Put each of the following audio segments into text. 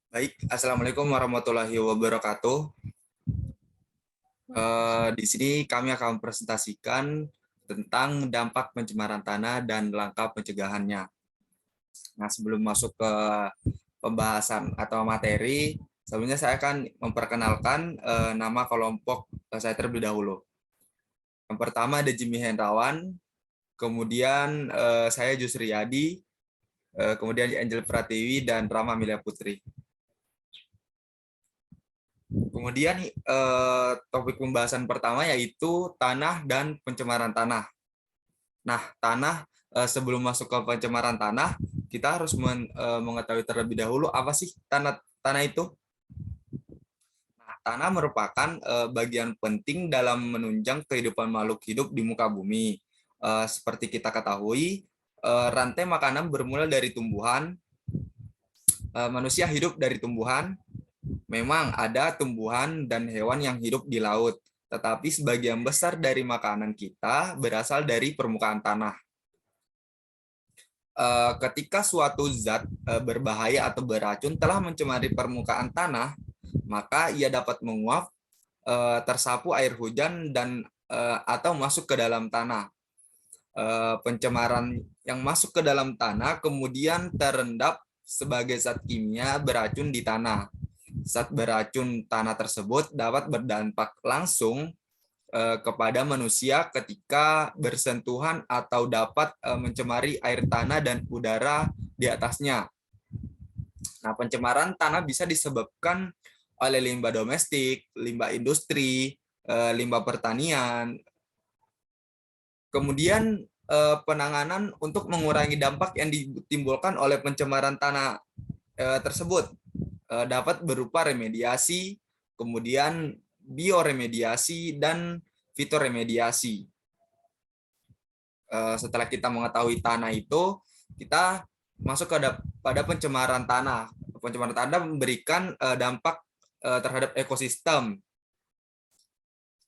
Baik, Assalamualaikum warahmatullahi wabarakatuh. Di sini kami akan mempresentasikan tentang dampak pencemaran tanah dan langkah pencegahannya. Nah, sebelum masuk ke pembahasan atau materi, sebelumnya saya akan memperkenalkan nama kelompok saya terlebih dahulu. Yang pertama ada Jimmy Hendrawan, kemudian saya Jusriyadi, kemudian Angel Pratiwi, dan Rama Milia Putri. Kemudian topik pembahasan pertama yaitu tanah dan pencemaran tanah. Nah, tanah sebelum masuk ke pencemaran tanah, kita harus mengetahui terlebih dahulu apa sih tanah tanah itu. Nah, tanah merupakan bagian penting dalam menunjang kehidupan makhluk hidup di muka bumi. Seperti kita ketahui, rantai makanan bermula dari tumbuhan, manusia hidup dari tumbuhan. Memang ada tumbuhan dan hewan yang hidup di laut, tetapi sebagian besar dari makanan kita berasal dari permukaan tanah. Ketika suatu zat berbahaya atau beracun telah mencemari permukaan tanah, maka ia dapat menguap, tersapu air hujan dan atau masuk ke dalam tanah. Pencemaran yang masuk ke dalam tanah kemudian terendap sebagai zat kimia beracun di tanah. Zat beracun tanah tersebut dapat berdampak langsung kepada manusia ketika bersentuhan atau dapat mencemari air tanah dan udara di atasnya. Nah, pencemaran tanah bisa disebabkan oleh limbah domestik, limbah industri, limbah pertanian. Kemudian penanganan untuk mengurangi dampak yang ditimbulkan oleh pencemaran tanah tersebut dapat berupa remediasi, kemudian bioremediasi, dan fitoremediasi. Setelah kita mengetahui tanah itu, kita masuk pada pencemaran tanah. Pencemaran tanah memberikan dampak terhadap ekosistem.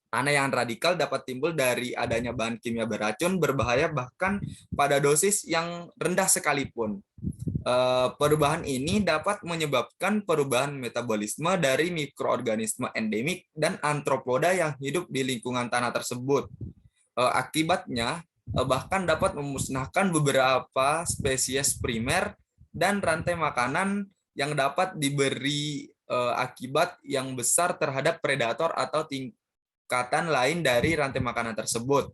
Tanah yang radikal dapat timbul dari adanya bahan kimia beracun berbahaya bahkan pada dosis yang rendah sekalipun. Perubahan ini dapat menyebabkan perubahan metabolisme dari mikroorganisme endemik dan antropoda yang hidup di lingkungan tanah tersebut. Akibatnya, bahkan dapat memusnahkan beberapa spesies primer dan rantai makanan yang dapat diberi akibat yang besar terhadap predator atau tingkatan lain dari rantai makanan tersebut.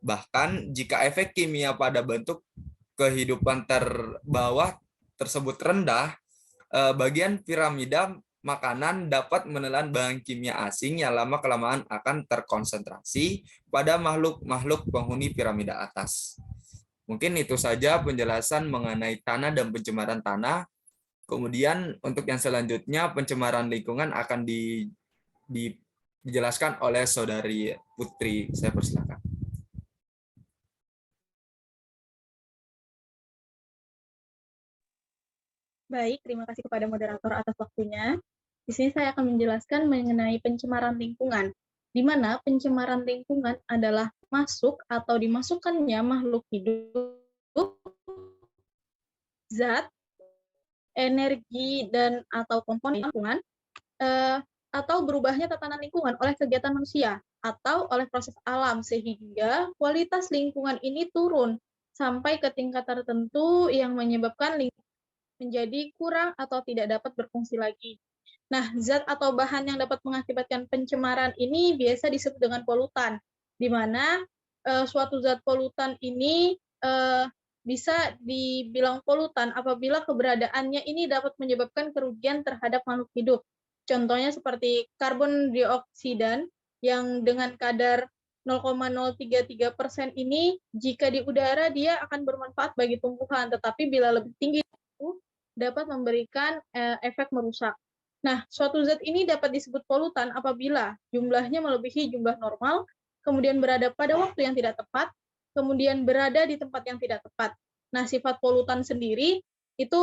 Bahkan jika efek kimia pada bentuk kehidupan terbawah tersebut rendah, bagian piramida makanan dapat menelan bahan kimia asing yang lama-kelamaan akan terkonsentrasi pada makhluk-makhluk penghuni piramida atas. Mungkin itu saja penjelasan mengenai tanah dan pencemaran tanah. Kemudian untuk yang selanjutnya pencemaran lingkungan akan dijelaskan oleh Saudari Putri. Saya persilakan. Baik, terima kasih kepada moderator atas waktunya. Di sini saya akan menjelaskan mengenai pencemaran lingkungan, di mana pencemaran lingkungan adalah masuk atau dimasukkannya makhluk hidup, zat, energi, dan atau komponen lingkungan, atau berubahnya tatanan lingkungan oleh kegiatan manusia atau oleh proses alam sehingga kualitas lingkungan ini turun sampai ke tingkat tertentu yang menyebabkan lingkungan menjadi kurang atau tidak dapat berfungsi lagi. Nah, zat atau bahan yang dapat mengakibatkan pencemaran ini biasa disebut dengan polutan, di mana suatu zat polutan ini bisa dibilang polutan apabila keberadaannya ini dapat menyebabkan kerugian terhadap makhluk hidup. Contohnya seperti karbon dioksida yang dengan kadar 0,033% ini jika di udara dia akan bermanfaat bagi tumbuhan, tetapi bila lebih tinggi itu dapat memberikan efek merusak. Nah, suatu zat ini dapat disebut polutan apabila jumlahnya melebihi jumlah normal, kemudian berada pada waktu yang tidak tepat, kemudian berada di tempat yang tidak tepat. Nah, sifat polutan sendiri itu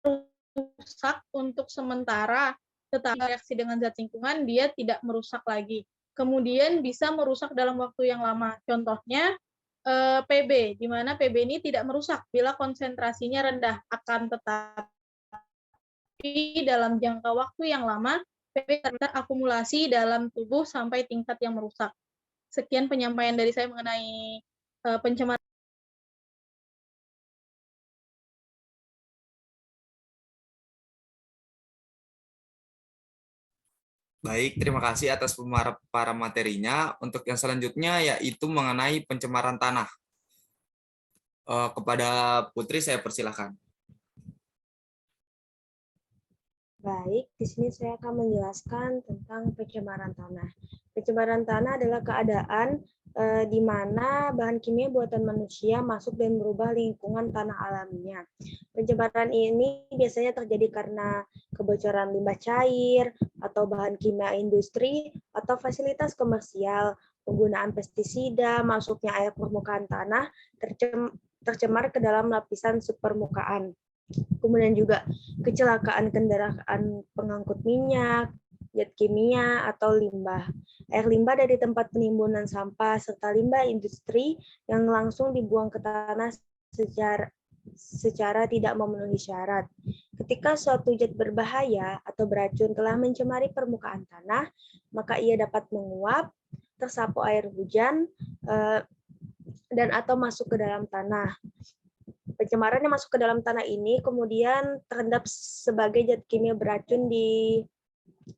merusak untuk sementara, tetapi reaksi dengan zat lingkungan dia tidak merusak lagi. Kemudian bisa merusak dalam waktu yang lama. Contohnya PB, di mana PB ini tidak merusak bila konsentrasinya rendah, akan tetapi Tapi dalam jangka waktu yang lama, PPB terakumulasi dalam tubuh sampai tingkat yang merusak. Sekian penyampaian dari saya mengenai pencemaran. Baik, terima kasih atas para materinya. Untuk yang selanjutnya yaitu mengenai pencemaran tanah. Kepada Putri saya persilahkan. Baik, di sini saya akan menjelaskan tentang pencemaran tanah. Pencemaran tanah adalah keadaan di mana bahan kimia buatan manusia masuk dan merubah lingkungan tanah alaminya. Pencemaran ini biasanya terjadi karena kebocoran limbah cair atau bahan kimia industri atau fasilitas komersial, penggunaan pestisida, masuknya air permukaan tanah tercemar ke dalam lapisan subpermukaan. Kemudian juga kecelakaan kendaraan pengangkut minyak, zat kimia, atau limbah. Air limbah dari tempat penimbunan sampah, serta limbah industri yang langsung dibuang ke tanah secara tidak memenuhi syarat. Ketika suatu zat berbahaya atau beracun telah mencemari permukaan tanah, maka ia dapat menguap, tersapu air hujan, dan atau masuk ke dalam tanah. Pencemaran yang masuk ke dalam tanah ini kemudian terendap sebagai zat kimia beracun di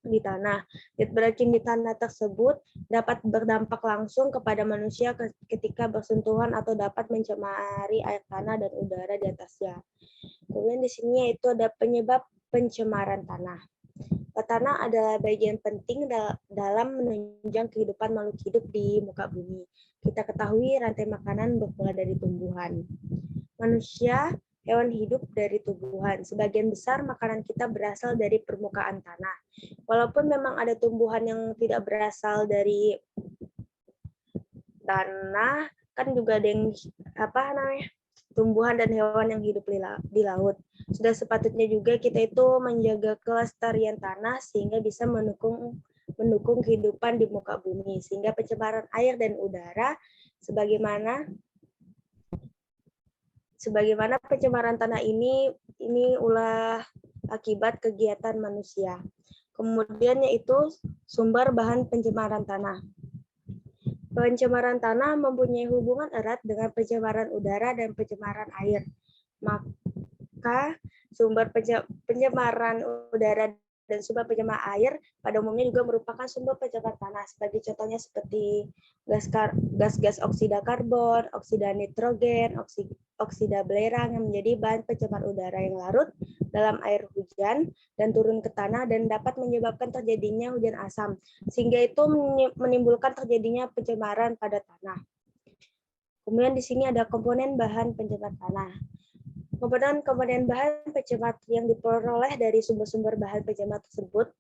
tanah. Zat beracun di tanah tersebut dapat berdampak langsung kepada manusia ketika bersentuhan atau dapat mencemari air tanah dan udara di atasnya. Kemudian di sini yaitu ada penyebab pencemaran tanah. Tanah adalah bagian penting dalam menunjang kehidupan makhluk hidup di muka bumi. Kita ketahui rantai makanan bermula dari tumbuhan. Manusia, hewan hidup dari tumbuhan. Sebagian besar makanan kita berasal dari permukaan tanah. Walaupun memang ada tumbuhan yang tidak berasal dari tanah, kan juga ada yang tumbuhan dan hewan yang hidup di laut. Sudah sepatutnya juga kita itu menjaga kelestarian tanah sehingga bisa mendukung kehidupan di muka bumi, sehingga pencemaran air dan udara sebagaimana pencemaran tanah ini ulah akibat kegiatan manusia. Kemudian yaitu sumber bahan pencemaran tanah. Pencemaran tanah mempunyai hubungan erat dengan pencemaran udara dan pencemaran air. Maka sumber pencemaran udara dan sumber pencemaran air pada umumnya juga merupakan sumber pencemaran tanah. Sebagai contohnya seperti gas oksida karbon, oksida nitrogen, oksida belerang yang menjadi bahan pencemar udara yang larut dalam air hujan dan turun ke tanah dan dapat menyebabkan terjadinya hujan asam, sehingga itu menimbulkan terjadinya pencemaran pada tanah. Kemudian di sini ada komponen bahan pencemar tanah. Komponen bahan pencemar yang diperoleh dari sumber-sumber bahan pencemar tersebut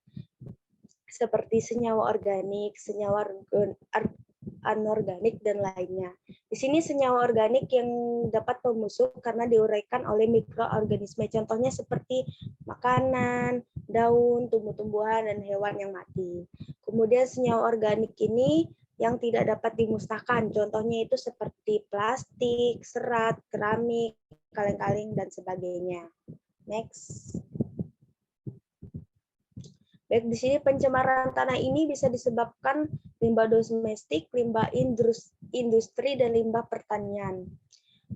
seperti senyawa organik, senyawa anorganik, dan lainnya. Di sini senyawa organik yang dapat membusuk karena diuraikan oleh mikroorganisme, contohnya seperti makanan, daun, tumbuh-tumbuhan, dan hewan yang mati. Kemudian senyawa organik ini yang tidak dapat dimusnahkan, contohnya itu seperti plastik, serat, keramik, kaleng-kaleng, dan sebagainya. Next. Baik, di sini pencemaran tanah ini bisa disebabkan limbah domestik, limbah industri, dan limbah pertanian.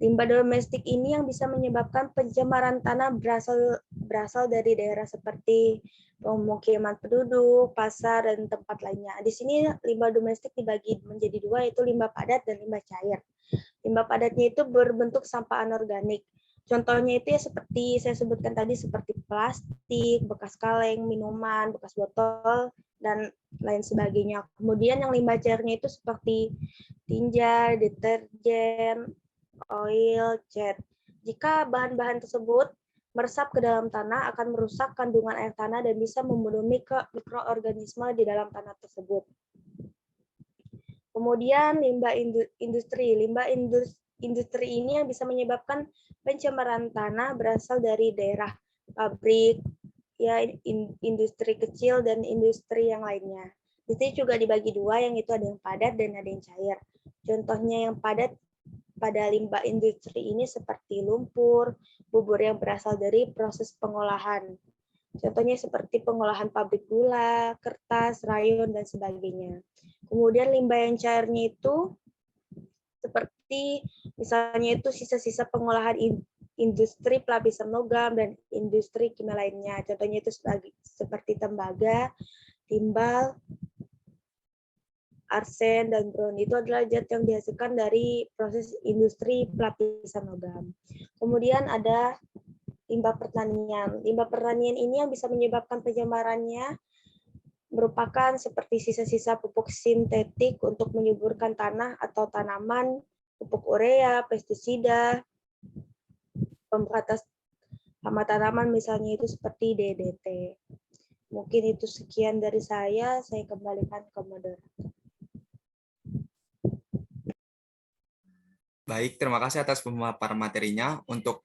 Limbah domestik ini yang bisa menyebabkan pencemaran tanah berasal dari daerah seperti pemukiman penduduk, pasar, dan tempat lainnya. Di sini limbah domestik dibagi menjadi dua, yaitu limbah padat dan limbah cair. Limbah padatnya itu berbentuk sampah anorganik. Contohnya itu ya seperti saya sebutkan tadi, seperti plastik, bekas kaleng, minuman, bekas botol, dan lain sebagainya. Kemudian yang limbah cairnya itu seperti tinja, deterjen, oil, cat. Jika bahan-bahan tersebut meresap ke dalam tanah akan merusak kandungan air tanah dan bisa membunuh mikroorganisme di dalam tanah tersebut. Kemudian limbah industri. Limbah industri ini yang bisa menyebabkan pencemaran tanah berasal dari daerah pabrik, ya industri kecil dan industri yang lainnya. Di sini juga dibagi dua, yang itu ada yang padat dan ada yang cair. Contohnya yang padat pada limbah industri ini seperti lumpur, bubur yang berasal dari proses pengolahan. Contohnya seperti pengolahan pabrik gula, kertas, rayon, dan sebagainya. Kemudian limbah yang cairnya itu seperti misalnya itu sisa-sisa pengolahan industri pelapisan logam dan industri kimia lainnya. Contohnya itu seperti tembaga, timbal, arsen, dan bron. Itu adalah zat yang dihasilkan dari proses industri pelapisan logam. Kemudian ada limbah pertanian. Limbah pertanian ini yang bisa menyebabkan pencemarannya merupakan seperti sisa-sisa pupuk sintetik untuk menyuburkan tanah atau tanaman, pupuk urea, pestisida, pembatas hama tanaman misalnya itu seperti DDT. Mungkin itu sekian dari saya kembalikan ke moderator. Baik, terima kasih atas pemaparan materinya. Untuk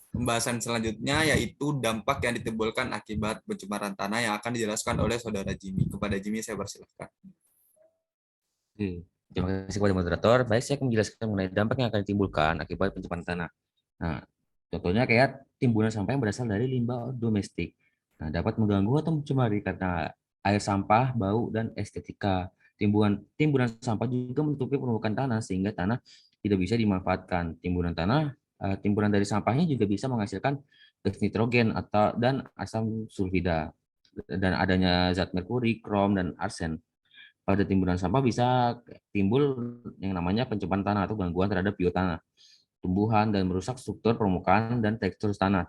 pembahasan selanjutnya yaitu dampak yang ditimbulkan akibat pencemaran tanah yang akan dijelaskan oleh Saudara Jimmy. Kepada Jimmy saya persilahkan. Oke, terima kasih kepada moderator. Baik, saya akan menjelaskan mengenai dampak yang akan ditimbulkan akibat pencemaran tanah. Nah, contohnya kayak timbunan sampah yang berasal dari limbah domestik. Nah, dapat mengganggu atau mencemari karena air sampah, bau, dan estetika. Timbunan sampah juga menutupi permukaan tanah sehingga tanah tidak bisa dimanfaatkan. Timbunan dari sampahnya juga bisa menghasilkan gas nitrogen dan asam sulfida dan adanya zat merkuri, krom, dan arsen. Pada timbunan sampah bisa timbul yang namanya pencemaran tanah atau gangguan terhadap biotanah, tumbuhan, dan merusak struktur permukaan dan tekstur tanah.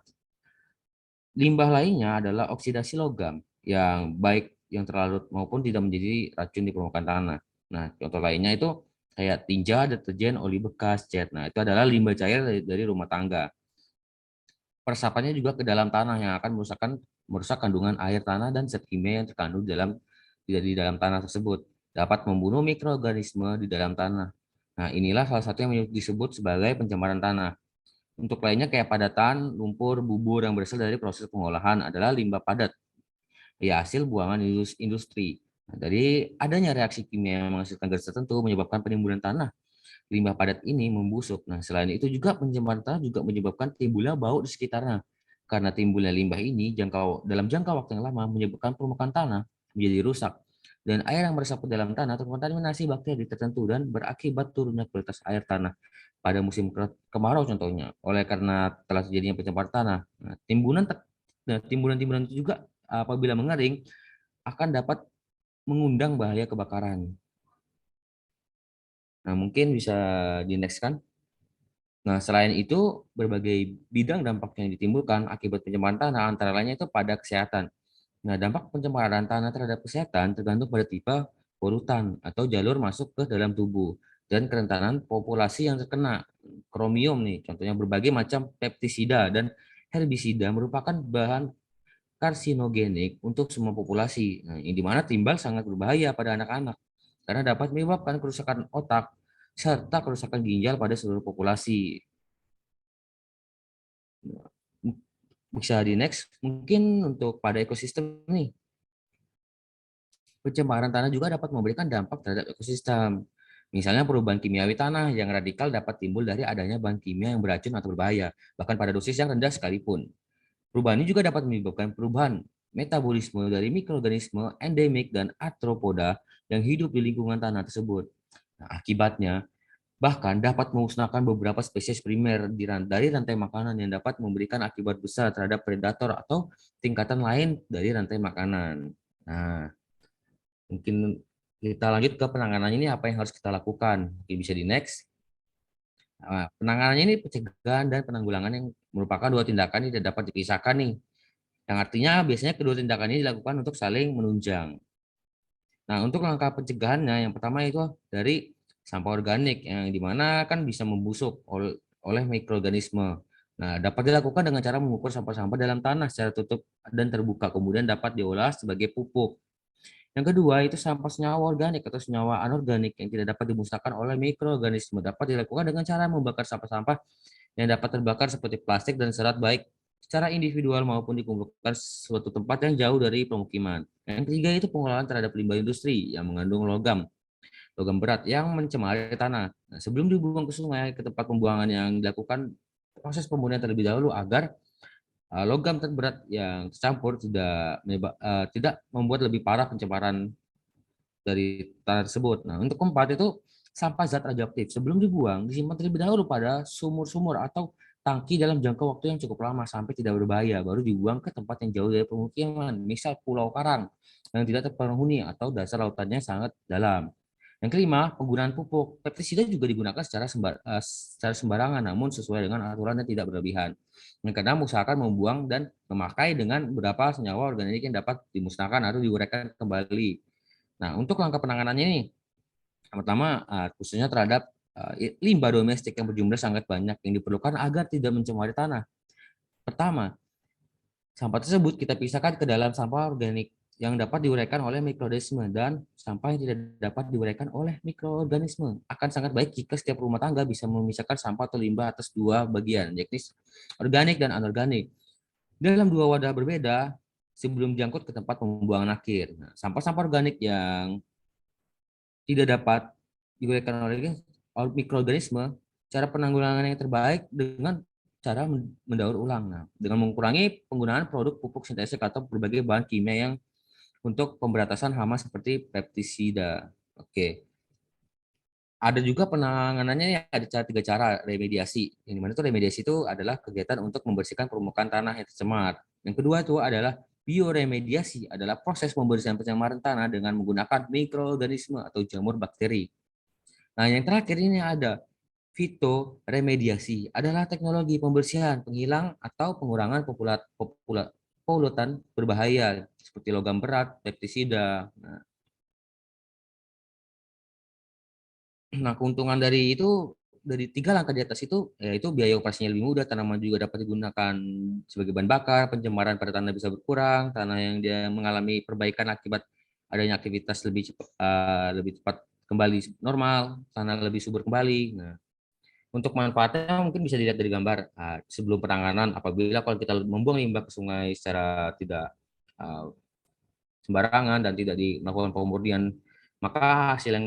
Limbah lainnya adalah oksidasi logam yang baik yang terlarut maupun tidak menjadi racun di permukaan tanah. Nah, contoh lainnya itu kayak tinja, deterjen, oli bekas, cat. Nah, itu adalah limbah cair dari rumah tangga. Peresapannya juga ke dalam tanah yang akan merusak kandungan air tanah dan zat kimia yang terkandung di dalam tanah tersebut. Dapat membunuh mikroorganisme di dalam tanah. Nah, inilah salah satu yang disebut sebagai pencemaran tanah. Untuk lainnya kayak padatan, lumpur, bubur yang berasal dari proses pengolahan adalah limbah padat, ya hasil buangan industri. Nah, dari adanya reaksi kimia yang menghasilkan gas tertentu menyebabkan penimbunan tanah. Limbah padat ini membusuk. Nah, selain itu juga pencemaran tanah juga menyebabkan timbulnya bau di sekitarnya. Karena timbulnya limbah ini dalam jangka waktu yang lama menyebabkan permukaan tanah menjadi rusak. Dan air yang meresap ke dalam tanah terkontaminasi bakteri tertentu dan berakibat turunnya kualitas air tanah pada musim kemarau contohnya. Oleh karena telah terjadinya pencemaran tanah, nah, timbunan-timbunan itu juga apabila mengering akan dapat mengundang bahaya kebakaran. Nah, mungkin bisa di next kan. Nah, selain itu, berbagai bidang dampak yang ditimbulkan akibat pencemaran tanah antara lainnya itu pada kesehatan. Nah, dampak pencemaran tanah terhadap kesehatan tergantung pada tipe polutan atau jalur masuk ke dalam tubuh dan kerentanan populasi yang terkena. Kromium nih, contohnya berbagai macam pestisida dan herbisida merupakan bahan karsinogenik untuk semua populasi. Nah, yang dimana timbal sangat berbahaya pada anak-anak karena dapat menyebabkan kerusakan otak serta kerusakan ginjal pada seluruh populasi. Bisa di next, mungkin untuk pada ekosistem nih. Pencemaran tanah juga dapat memberikan dampak terhadap ekosistem. Misalnya perubahan kimiawi tanah yang radikal dapat timbul dari adanya bahan kimia yang beracun atau berbahaya, bahkan pada dosis yang rendah sekalipun. Perubahan ini juga dapat menyebabkan perubahan metabolisme dari mikroorganisme endemik dan arthropoda yang hidup di lingkungan tanah tersebut. Nah, akibatnya, bahkan dapat memusnahkan beberapa spesies primer dari rantai makanan yang dapat memberikan akibat besar terhadap predator atau tingkatan lain dari rantai makanan. Nah, mungkin kita lanjut ke penanganannya ini apa yang harus kita lakukan. Mungkin bisa di next. Nah, penanganannya ini pencegahan dan penanggulangan yang merupakan dua tindakan yang tidak dapat dipisahkan nih. Yang artinya biasanya kedua tindakan ini dilakukan untuk saling menunjang. Nah, untuk langkah pencegahannya yang pertama itu dari sampah organik yang dimana kan bisa membusuk oleh mikroorganisme. Nah, dapat dilakukan dengan cara mengukur sampah-sampah dalam tanah secara tutup dan terbuka, kemudian dapat diolah sebagai pupuk. Yang kedua itu sampah senyawa organik atau senyawa anorganik yang tidak dapat dimusnahkan oleh mikroorganisme dapat dilakukan dengan cara membakar sampah-sampah yang dapat terbakar seperti plastik dan serat baik secara individual maupun dikumpulkan suatu tempat yang jauh dari pemukiman. Yang ketiga itu pengolahan terhadap limbah industri yang mengandung logam berat yang mencemari tanah. Nah, sebelum dibuang ke sungai ke tempat pembuangan yang dilakukan proses pemurnian terlebih dahulu agar logam terberat yang tercampur tidak membuat lebih parah pencemaran dari tanah tersebut. Nah, untuk keempat itu sampah zat radioaktif sebelum dibuang disimpan terlebih dahulu pada sumur-sumur atau tangki dalam jangka waktu yang cukup lama sampai tidak berbahaya, baru dibuang ke tempat yang jauh dari pemukiman, misal pulau karang yang tidak terpenghuni atau dasar lautannya sangat dalam. Yang kelima, penggunaan pupuk. Pestisida juga digunakan secara sembarangan, namun sesuai dengan aturan dan tidak berlebihan. Yang keenam, usahakan membuang dan memakai dengan beberapa senyawa organik yang dapat dimusnahkan atau diuraikan kembali. Nah, untuk langkah penanganannya ini, pertama, khususnya terhadap limbah domestik yang berjumlah sangat banyak yang diperlukan agar tidak mencemari tanah. Pertama, sampah tersebut kita pisahkan ke dalam sampah organik yang dapat diuraikan oleh mikroorganisme dan sampah yang tidak dapat diuraikan oleh mikroorganisme. Akan sangat baik jika setiap rumah tangga bisa memisahkan sampah atau limbah atas dua bagian, yakni organik dan anorganik. Dalam dua wadah berbeda sebelum diangkut ke tempat pembuangan akhir. Nah, sampah-sampah organik yang tidak dapat diuraikan oleh mikroorganisme, cara penanggulangan yang terbaik dengan cara mendaur ulang. Nah, dengan mengurangi penggunaan produk pupuk sintetik atau berbagai bahan kimia yang untuk pemberantasan hama seperti pestisida. Oke. Ada juga penanganannya ya, ada tiga cara remediasi. Yang dimana itu remediasi itu adalah kegiatan untuk membersihkan permukaan tanah yang tercemar. Yang kedua itu adalah bioremediasi, adalah proses pembersihan pencemaran tanah dengan menggunakan mikroorganisme atau jamur bakteri. Nah, yang terakhir ini ada fitoremediasi, adalah teknologi pembersihan, penghilang atau pengurangan polutan berbahaya seperti logam berat, pestisida. Nah, keuntungan dari itu dari tiga langkah di atas itu yaitu biaya operasinya lebih mudah, tanaman juga dapat digunakan sebagai bahan bakar, pencemaran pada tanah bisa berkurang, tanah yang dia mengalami perbaikan akibat adanya aktivitas lebih cepat kembali normal, tanah lebih subur kembali. Nah, untuk manfaatnya mungkin bisa dilihat dari gambar sebelum penanganan. Apabila kalau kita membuang limbah ke sungai secara tidak sembarangan dan tidak melakukan pemurnian, maka hasil yang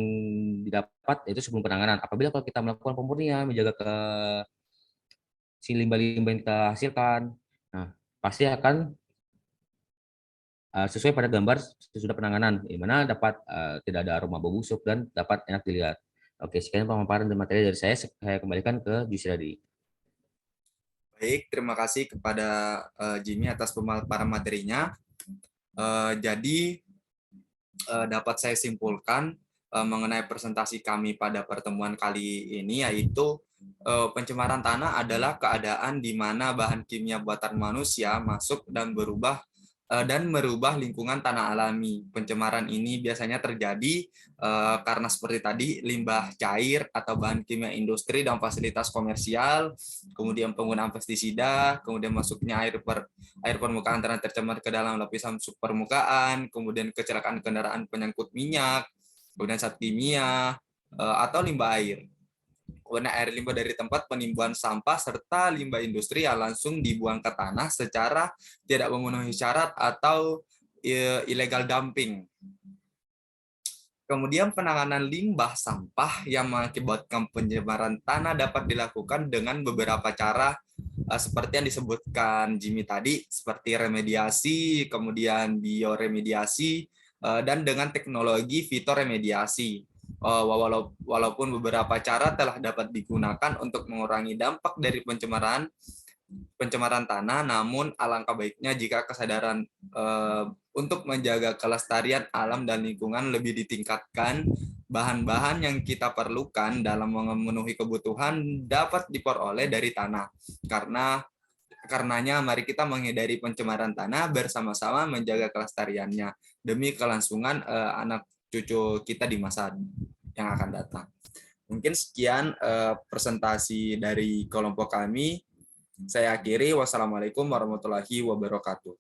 didapat itu sebelum penanganan. Apabila kalau kita melakukan pemurnian, menjaga ke si limbah-limbah yang kita hasilkan, nah pasti akan sesuai pada gambar sesudah penanganan, di mana dapat tidak ada aroma bau busuk dan dapat enak dilihat. Oke, sekian pemaparan dan materi dari saya kembalikan ke Jusradi. Baik, terima kasih kepada Jimmy atas pemaparan materinya. Jadi dapat saya simpulkan mengenai presentasi kami pada pertemuan kali ini, yaitu pencemaran tanah adalah keadaan di mana bahan kimia buatan manusia masuk dan merubah lingkungan tanah alami. Pencemaran ini biasanya terjadi karena seperti tadi limbah cair atau bahan kimia industri dan fasilitas komersial, kemudian penggunaan pestisida, kemudian masuknya air permukaan tanah tercemar ke dalam lapisan subpermukaan, kemudian kecelakaan kendaraan penyangkut minyak, kemudian zat kimia atau limbah air. Kemudian air limbah dari tempat penimbunan sampah serta limbah industri yang langsung dibuang ke tanah secara tidak memenuhi syarat atau illegal dumping. Kemudian penanganan limbah sampah yang mengakibatkan pencemaran tanah dapat dilakukan dengan beberapa cara seperti yang disebutkan Jimmy tadi, seperti remediasi, kemudian bioremediasi, dan dengan teknologi fitoremediasi. Walaupun beberapa cara telah dapat digunakan untuk mengurangi dampak dari pencemaran tanah, namun alangkah baiknya jika kesadaran untuk menjaga kelestarian alam dan lingkungan lebih ditingkatkan. Bahan-bahan yang kita perlukan dalam memenuhi kebutuhan dapat diperoleh dari tanah. Karenanya mari kita menghindari pencemaran tanah bersama-sama menjaga kelestariannya demi kelangsungan anak cucu kita di masa yang akan datang. Mungkin sekian presentasi dari kelompok kami. Saya akhiri. Wassalamualaikum warahmatullahi wabarakatuh.